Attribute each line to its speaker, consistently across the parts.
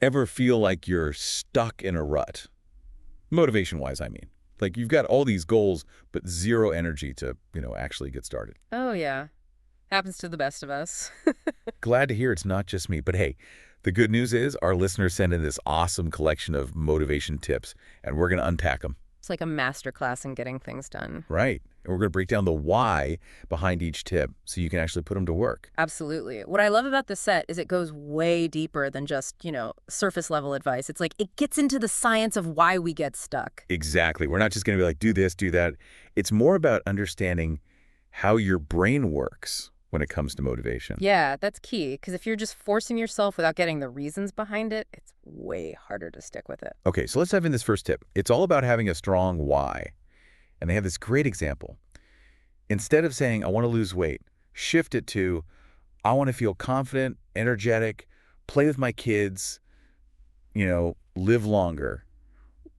Speaker 1: Ever feel like you're stuck in a rut? Motivation-wise, I mean. Like you've got all these goals, but zero energy to, actually get started.
Speaker 2: Oh, yeah. Happens to the best of us.
Speaker 1: Glad to hear it's not just me, but hey, the good news is our listeners sent in this awesome collection of motivation tips, and we're going to unpack them.
Speaker 2: It's like a master class in getting things done.
Speaker 1: Right. And we're going to break down the why behind each tip so you can actually put them to work.
Speaker 2: Absolutely. What I love about this set is it goes way deeper than just, surface level advice. It's like it gets into the science of why we get stuck.
Speaker 1: Exactly. We're not just going to be like, do this, do that. It's more about understanding how your brain works when it comes to motivation.
Speaker 2: Yeah, that's key. Because if you're just forcing yourself without getting the reasons behind it, it's way harder to stick with it.
Speaker 1: Okay, so let's dive in this first tip. It's all about having a strong why. And they have this great example. Instead of saying, I want to lose weight, shift it to, I want to feel confident, energetic, play with my kids, live longer.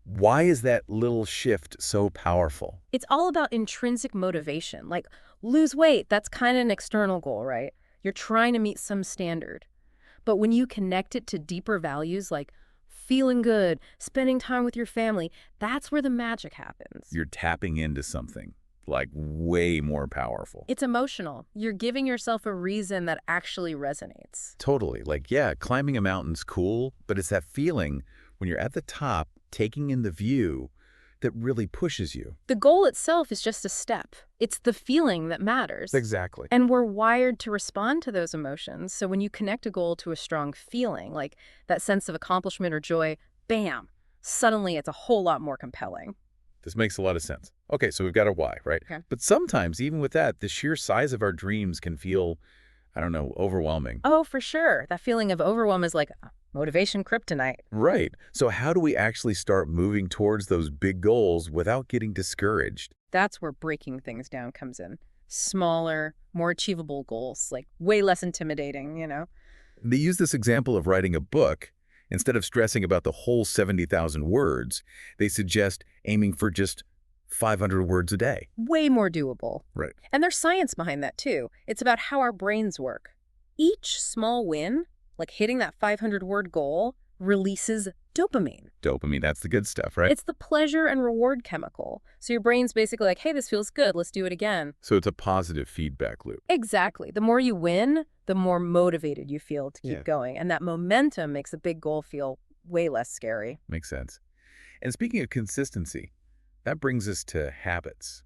Speaker 1: Why is that little shift so powerful?
Speaker 2: It's all about intrinsic motivation. Like, lose weight, that's kind of an external goal, right? You're trying to meet some standard. But when you connect it to deeper values like feeling good, spending time with your family, that's where the magic happens.
Speaker 1: You're tapping into something like way more powerful.
Speaker 2: It's emotional. You're giving yourself a reason that actually resonates.
Speaker 1: Totally. Like, yeah, climbing a mountain's cool, but it's that feeling when you're at the top, taking in the view, that really pushes you.
Speaker 2: The goal itself is just a step. It's the feeling that matters.
Speaker 1: Exactly.
Speaker 2: And we're wired to respond to those emotions. So when you connect a goal to a strong feeling, like that sense of accomplishment or joy, bam, suddenly it's a whole lot more compelling.
Speaker 1: This makes a lot of sense. Okay, so we've got a why, right?
Speaker 2: Okay.
Speaker 1: But sometimes, even with that, the sheer size of our dreams can feel, I don't know, overwhelming.
Speaker 2: Oh, for sure. That feeling of overwhelm is like motivation kryptonite.
Speaker 1: Right. So how do we actually start moving towards those big goals without getting discouraged?
Speaker 2: That's where breaking things down comes in. Smaller, more achievable goals, like way less intimidating.
Speaker 1: They use this example of writing a book. Instead of stressing about the whole 70,000 words, they suggest aiming for just 500 words a day.
Speaker 2: Way more doable.
Speaker 1: Right.
Speaker 2: And there's science behind that, too. It's about how our brains work. Each small win, like hitting that 500-word goal, releases dopamine.
Speaker 1: Dopamine, that's the good stuff, right?
Speaker 2: It's the pleasure and reward chemical. So your brain's basically like, hey, this feels good. Let's do it again.
Speaker 1: So it's a positive feedback loop.
Speaker 2: Exactly. The more you win, the more motivated you feel to keep
Speaker 1: Yeah.
Speaker 2: going. And that momentum makes a big goal feel way less scary.
Speaker 1: Makes sense. And speaking of consistency, that brings us to habits.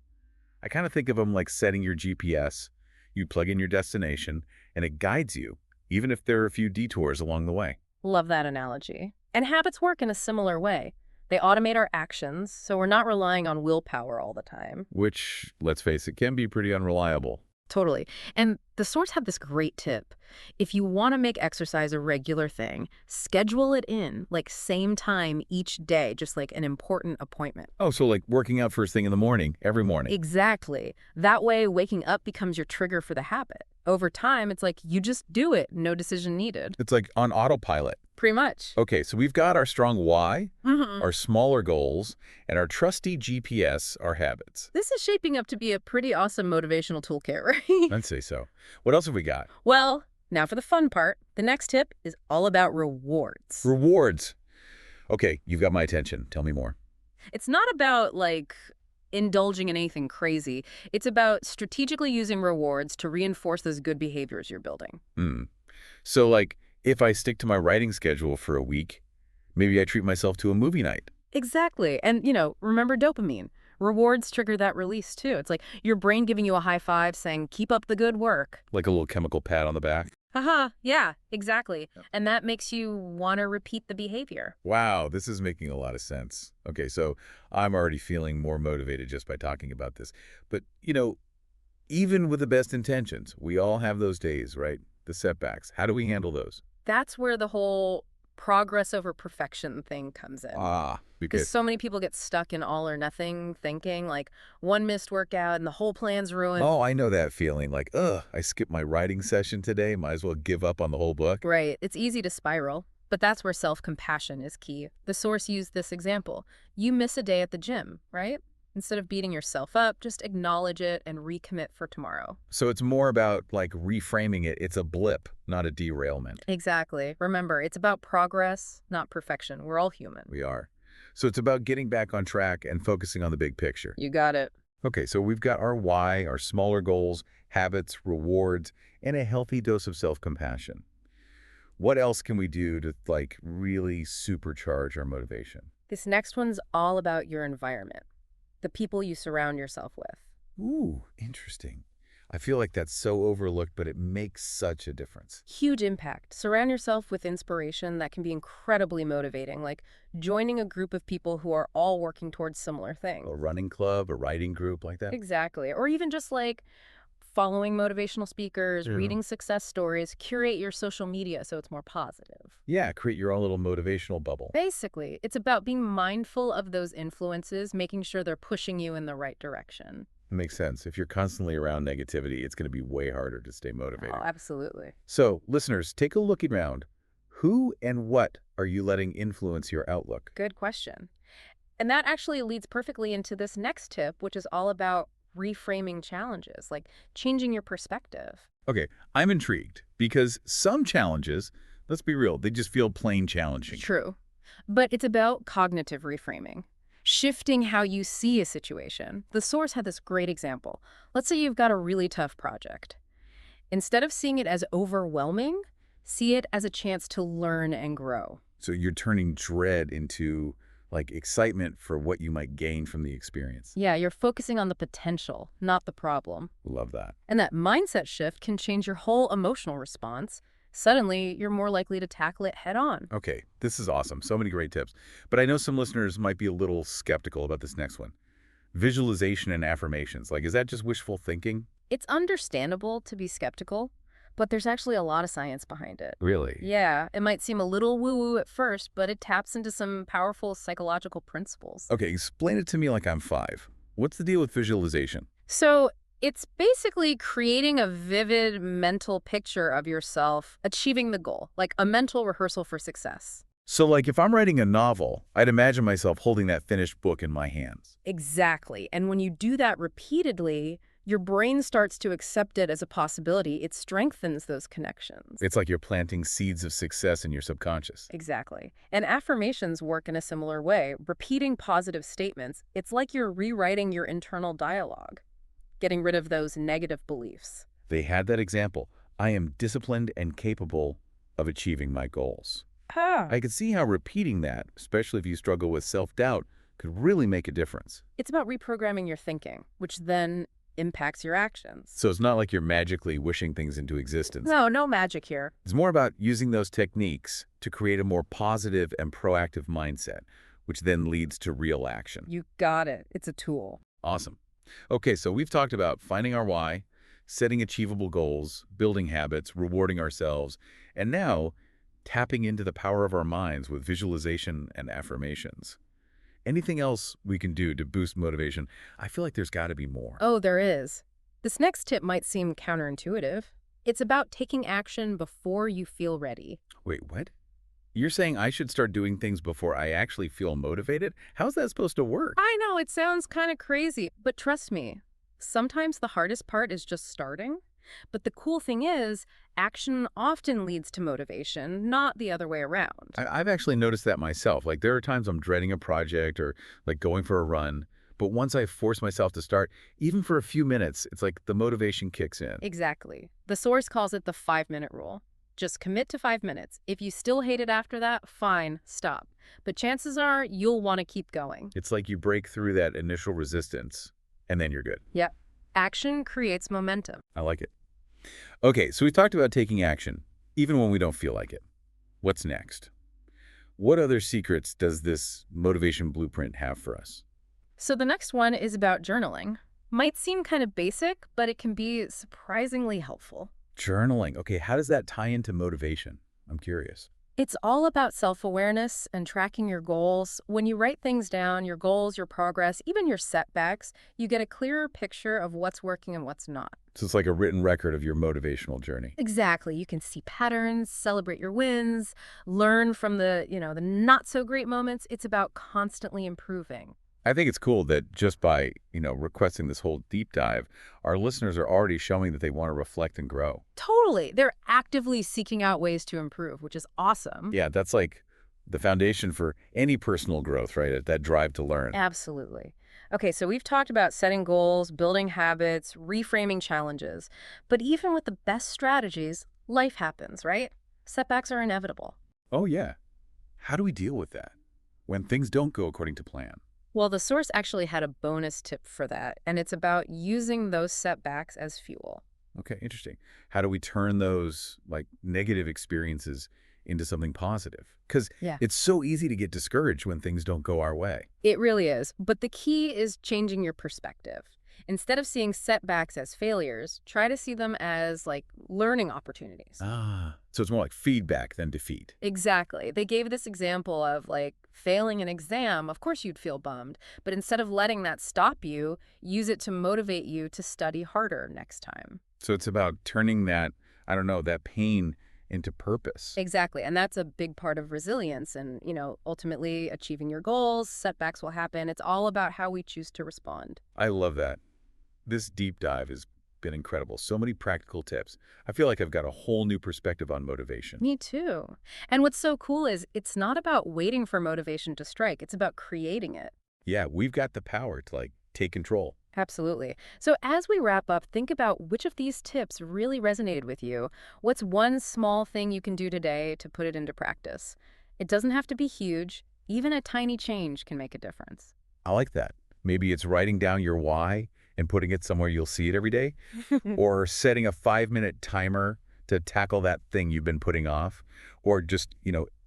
Speaker 1: I kind of think of them like setting your GPS. You plug in your destination, and it guides you, even if there are a few detours along the way.
Speaker 2: Love that analogy. And habits work in a similar way. They automate our actions, so we're not relying on willpower all the time.
Speaker 1: Which, let's face it, can be pretty unreliable.
Speaker 2: Totally. And the source have this great tip. If you want to make exercise a regular thing, schedule it in, like same time each day, just like an important appointment.
Speaker 1: Oh, so like working out first thing in the morning, every morning.
Speaker 2: Exactly. That way, waking up becomes your trigger for the habit. Over time, it's like you just do it, no decision needed.
Speaker 1: It's like on autopilot.
Speaker 2: Pretty much.
Speaker 1: Okay, so we've got our strong why,
Speaker 2: Mm-hmm.
Speaker 1: our smaller goals, and our trusty GPS, our habits.
Speaker 2: This is shaping up to be a pretty awesome motivational toolkit, right?
Speaker 1: I'd say so. What else have we got?
Speaker 2: Well, now for the fun part. The next tip is all about rewards.
Speaker 1: Rewards. Okay, you've got my attention. Tell me more.
Speaker 2: It's not about, like, indulging in anything crazy. It's about strategically using rewards to reinforce those good behaviors you're building.
Speaker 1: Hmm. So, like, if I stick to my writing schedule for a week, maybe I treat myself to a movie night.
Speaker 2: Exactly. And, remember dopamine. Rewards trigger that release, too. It's like your brain giving you a high five saying, keep up the good work.
Speaker 1: Like a little chemical pat on the back.
Speaker 2: Haha, yeah, exactly. And that makes you want to repeat the behavior.
Speaker 1: Wow, this is making a lot of sense. Okay, so I'm already feeling more motivated just by talking about this. But, even with the best intentions, we all have those days, right? The setbacks. How do we handle those?
Speaker 2: That's where the whole progress over perfection thing comes in. Because
Speaker 1: Because,
Speaker 2: so many people get stuck in all or nothing thinking, like one missed workout and the whole plan's ruined.
Speaker 1: oh, I know that feeling. Like, I skipped my writing session today. Might as well give up on the whole book.
Speaker 2: Right. It's easy to spiral, but that's where self-compassion is key. The source used this example. You miss a day at the gym, right? Instead of beating yourself up, just acknowledge it and recommit for tomorrow.
Speaker 1: So it's more about like reframing it. It's a blip, not a derailment.
Speaker 2: Exactly. Remember, it's about progress, not perfection. We're all human.
Speaker 1: We are. So it's about getting back on track and focusing on the big picture.
Speaker 2: You got it.
Speaker 1: Okay, so we've got our why, our smaller goals, habits, rewards, and a healthy dose of self-compassion. What else can we do to like really supercharge our motivation?
Speaker 2: This next one's all about your environment, the people you surround yourself with.
Speaker 1: Ooh, interesting. I feel like that's so overlooked, but it makes such a difference.
Speaker 2: Huge impact. Surround yourself with inspiration that can be incredibly motivating, like joining a group of people who are all working towards similar things.
Speaker 1: A running club, a writing group like that?
Speaker 2: Exactly. Or even just like following motivational speakers,
Speaker 1: Yeah.
Speaker 2: reading success stories, curate your social media so it's more positive.
Speaker 1: Yeah, create your own little motivational bubble.
Speaker 2: Basically, it's about being mindful of those influences, making sure they're pushing you in the right direction.
Speaker 1: Makes sense. If you're constantly around negativity, it's going to be way harder to stay motivated.
Speaker 2: Oh, absolutely.
Speaker 1: So, listeners, take a look around. Who and what are you letting influence your outlook?
Speaker 2: Good question. And that actually leads perfectly into this next tip, which is all about reframing challenges, like changing your perspective.
Speaker 1: Okay, I'm intrigued because some challenges, let's be real, they just feel plain challenging.
Speaker 2: True. But it's about cognitive reframing, shifting how you see a situation. The source had this great example. Let's say you've got a really tough project. Instead of seeing it as overwhelming, see it as a chance to learn and grow.
Speaker 1: So you're turning dread into like excitement for what you might gain from the experience.
Speaker 2: Yeah, you're focusing on the potential, not the problem.
Speaker 1: Love that.
Speaker 2: And that mindset shift can change your whole emotional response. Suddenly, you're more likely to tackle it head on.
Speaker 1: Okay, this is awesome. So many great tips. But I know some listeners might be a little skeptical about this next one. Visualization and affirmations. Like, is that just wishful thinking?
Speaker 2: It's understandable to be skeptical, but there's actually a lot of science behind it.
Speaker 1: Really?
Speaker 2: Yeah, it might seem a little woo-woo at first, but it taps into some powerful psychological principles.
Speaker 1: Okay, explain it to me like I'm 5. What's the deal with visualization?
Speaker 2: So it's basically creating a vivid mental picture of yourself achieving the goal, like a mental rehearsal for success.
Speaker 1: So like if I'm writing a novel, I'd imagine myself holding that finished book in my hands.
Speaker 2: Exactly. And when you do that repeatedly, your brain starts to accept it as a possibility. It strengthens those connections.
Speaker 1: It's like you're planting seeds of success in your subconscious.
Speaker 2: Exactly. And affirmations work in a similar way. Repeating positive statements, it's like you're rewriting your internal dialogue, getting rid of those negative beliefs.
Speaker 1: They had that example. I am disciplined and capable of achieving my goals. I could see how repeating that, especially if you struggle with self-doubt, could really make a difference.
Speaker 2: It's about reprogramming your thinking, which then impacts your actions.
Speaker 1: So it's not like you're magically wishing things into existence.
Speaker 2: No magic here.
Speaker 1: It's more about using those techniques to create a more positive and proactive mindset, which then leads to real action.
Speaker 2: You got it. It's a tool.
Speaker 1: Awesome. Okay, so we've talked about finding our why, setting achievable goals, building habits, rewarding ourselves, and now tapping into the power of our minds with visualization and affirmations. Anything else we can do to boost motivation? I feel like there's got to be more.
Speaker 2: Oh, there is. This next tip might seem counterintuitive. It's about taking action before you feel ready.
Speaker 1: Wait, what? You're saying I should start doing things before I actually feel motivated? How's that supposed to work?
Speaker 2: I know it sounds kind of crazy, but trust me, sometimes the hardest part is just starting. But the cool thing is, action often leads to motivation, not the other way around.
Speaker 1: I've actually noticed that myself. Like there are times I'm dreading a project or like going for a run, but once I force myself to start, even for a few minutes, it's like the motivation kicks in.
Speaker 2: Exactly. The source calls it the 5-minute rule. Just commit to 5 minutes. If you still hate it after that, fine, stop. But chances are you'll want to keep going.
Speaker 1: It's like you break through that initial resistance and then you're good.
Speaker 2: Yep. Action creates momentum.
Speaker 1: I like it. Okay, so we've talked about taking action, even when we don't feel like it. What's next? What other secrets does this motivation blueprint have for us?
Speaker 2: So the next one is about journaling. Might seem kind of basic, but it can be surprisingly helpful.
Speaker 1: Journaling. Okay, how does that tie into motivation? I'm curious.
Speaker 2: It's all about self-awareness and tracking your goals. When you write things down, your goals, your progress, even your setbacks, you get a clearer picture of what's working and what's not.
Speaker 1: So it's like a written record of your motivational journey.
Speaker 2: Exactly. You can see patterns, celebrate your wins, learn from the not so great moments. It's about constantly improving.
Speaker 1: I think it's cool that just by, requesting this whole deep dive, our listeners are already showing that they want to reflect and grow.
Speaker 2: Totally. They're actively seeking out ways to improve, which is awesome.
Speaker 1: Yeah, that's like the foundation for any personal growth, right? That drive to learn.
Speaker 2: Absolutely. Okay, so we've talked about setting goals, building habits, reframing challenges. But even with the best strategies, life happens, right? Setbacks are inevitable.
Speaker 1: Oh, yeah. How do we deal with that when things don't go according to plan?
Speaker 2: Well, the source actually had a bonus tip for that, and it's about using those setbacks as fuel.
Speaker 1: Okay, interesting. How do we turn those like negative experiences into something positive? Because
Speaker 2: Yeah.
Speaker 1: it's so easy to get discouraged when things don't go our way.
Speaker 2: It really is. But the key is changing your perspective. Instead of seeing setbacks as failures, try to see them as like learning opportunities.
Speaker 1: So it's more like feedback than defeat.
Speaker 2: Exactly. They gave this example of like failing an exam. Of course, you'd feel bummed. But instead of letting that stop you, use it to motivate you to study harder next time.
Speaker 1: So it's about turning that, I don't know, that pain into purpose.
Speaker 2: Exactly. And that's a big part of resilience and, ultimately achieving your goals. Setbacks will happen. It's all about how we choose to respond.
Speaker 1: I love that. This deep dive has been incredible. So many practical tips. I feel like I've got a whole new perspective on motivation.
Speaker 2: Me too. And what's so cool is it's not about waiting for motivation to strike. It's about creating it.
Speaker 1: Yeah, we've got the power to like take control.
Speaker 2: Absolutely. So as we wrap up, think about which of these tips really resonated with you. What's one small thing you can do today to put it into practice? It doesn't have to be huge. Even a tiny change can make a difference.
Speaker 1: I like that. Maybe it's writing down your why and putting it somewhere you'll see it every day, or setting a 5-minute timer to tackle that thing you've been putting off, or just,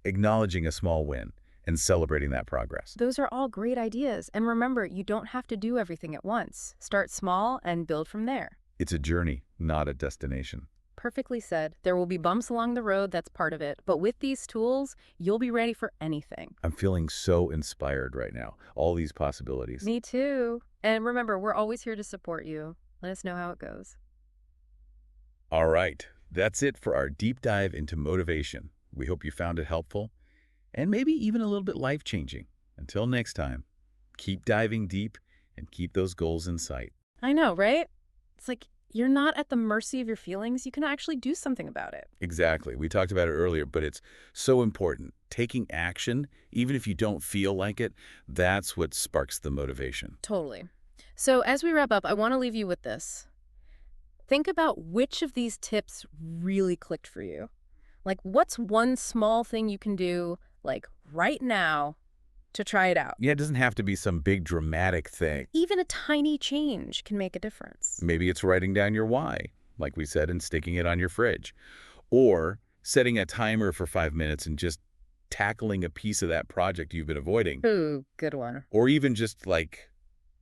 Speaker 1: acknowledging a small win and celebrating that progress.
Speaker 2: Those are all great ideas. And remember, you don't have to do everything at once. Start small and build from there.
Speaker 1: It's a journey, not a destination.
Speaker 2: Perfectly said. There will be bumps along the road, that's part of it. But with these tools, you'll be ready for anything.
Speaker 1: I'm feeling so inspired right now. All these possibilities.
Speaker 2: Me too. And remember, we're always here to support you. Let us know how it goes.
Speaker 1: All right, that's it for our deep dive into motivation. We hope you found it helpful and maybe even a little bit life-changing. Until next time, keep diving deep and keep those goals in sight.
Speaker 2: I know, right? It's like you're not at the mercy of your feelings. You can actually do something about it.
Speaker 1: Exactly. We talked about it earlier, but it's so important. Taking action, even if you don't feel like it, that's what sparks the motivation.
Speaker 2: Totally. So as we wrap up, I want to leave you with this. Think about which of these tips really clicked for you. Like, what's one small thing you can do, like, right now to try it out?
Speaker 1: Yeah, it doesn't have to be some big dramatic thing.
Speaker 2: Even a tiny change can make a difference.
Speaker 1: Maybe it's writing down your why, like we said, and sticking it on your fridge. Or setting a timer for 5 minutes and just tackling a piece of that project you've been avoiding.
Speaker 2: Ooh, good one.
Speaker 1: Or even just like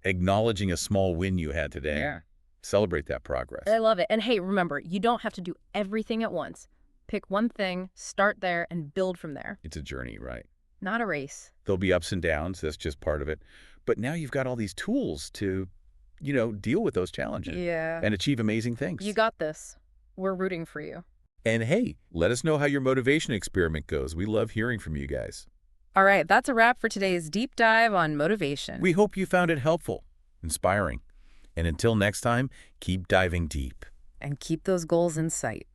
Speaker 1: acknowledging a small win you had today.
Speaker 2: Yeah.
Speaker 1: Celebrate that progress.
Speaker 2: I love it. And hey, remember, you don't have to do everything at once. Pick one thing, start there, and build from there.
Speaker 1: It's a journey, right?
Speaker 2: Not a race.
Speaker 1: There'll be ups and downs. That's just part of it. But now you've got all these tools to, deal with those challenges
Speaker 2: Yeah.
Speaker 1: and achieve amazing things.
Speaker 2: You got this. We're rooting for you.
Speaker 1: And hey, let us know how your motivation experiment goes. We love hearing from you guys.
Speaker 2: All right, that's a wrap for today's deep dive on motivation.
Speaker 1: We hope you found it helpful, inspiring. And until next time, keep diving deep.
Speaker 2: And keep those goals in sight.